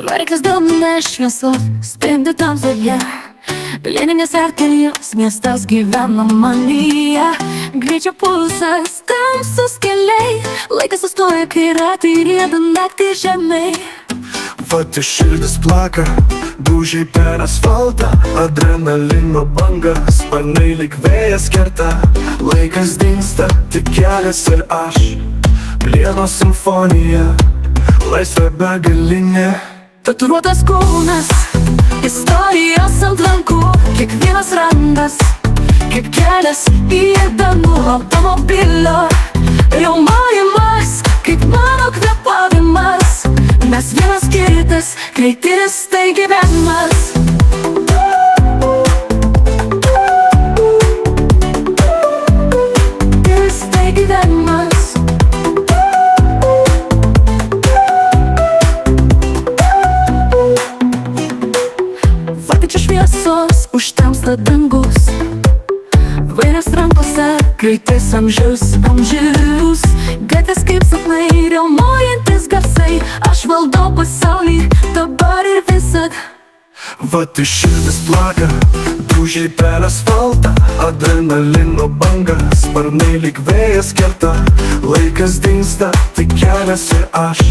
Variklis dominuoja šviesos, spindi tamsoje. Plieninės arterijos, miestas gyvena manyje. Greičio pulsas, tamsus keliai. Laikas sustoja, kai ratai rieda naktį žemai. Vat iš širdis plaka, dūžiai per asfaltą. Adrenalino banga, sparnai lyg vėjas kerta. Laikas dingsta, tik kelias ir aš. Plieno simfonija, laisvė begalinė. Tatuiruotas kūnas, istorijos ant lankų. Kiekvienas randas, kaip kelias į dangų. Automobilio riaumojimas, kaip mano kvėpavimas. Mes vienas kitas, greitis tai gyvenimas. Greitis tai gyvenimas. Vartai čia šviesos, užtemsta dangus. Vairas rankose, greitis amžius, amžius. Gatvės kaip sapnai, riaumojantis garsai. Aš valdau pasaulį, dabar ir visad. Vat iš širdis plaka, dūžiai per asfaltą. Adrenalino banga, sparnai lyg vėjas kerta. Laikas dingsta, tik kelias ir aš.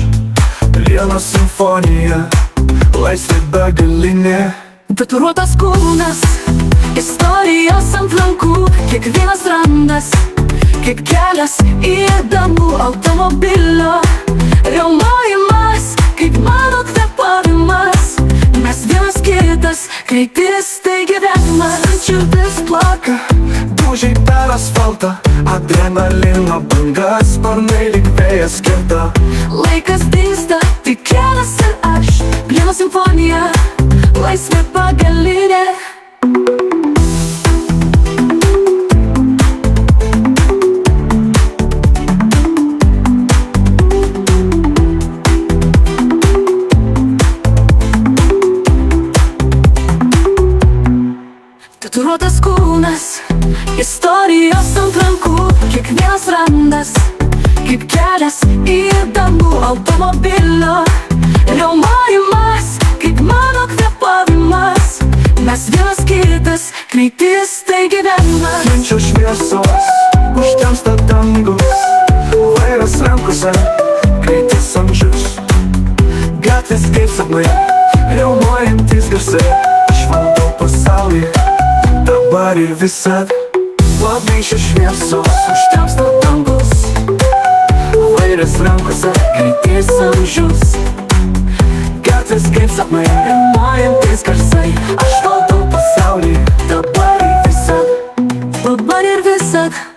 Plieno simfonija, laisvė begalinė. Tatuiruotas kūnas, istorijos ant lankų. Kiekvienas randas, kaip kelias į dangų. Automobilio riaumojimas, kaip mano kvėpavimas. Mes vienas kitas, greitis tai gyvenimas. Širdis plaka, dūžiai per asfaltą. Adrenalino banga, sparnai lyg vėjas kerta. Laikas dingsta, tik kelias ir aš. Plieno simfonija, laisvė begalinė. Tatuiruotas kūnas, istorijos ant rankų. Kiekvienas randas, kaip kelias į dangų. Automobilio riaumojimas, kaip mano kvėpavimas. Mes vienas kitas, greitis tai gyvenimas. Minčio šviesos, užtemsta dangus. Vairas rankose, greitis amžius. Gatvės kaip sapnai, riaumojantis garsai. Aš valdau pasaulį, dabar ir visad. Labai šviesos, užtemsta dangus. Vairas rankose, greitis amžius. Gatvės kaip sapnai, riaumojantis garsai. Aš valdau pasaulį, dabar ir visad. Dabar ir visad.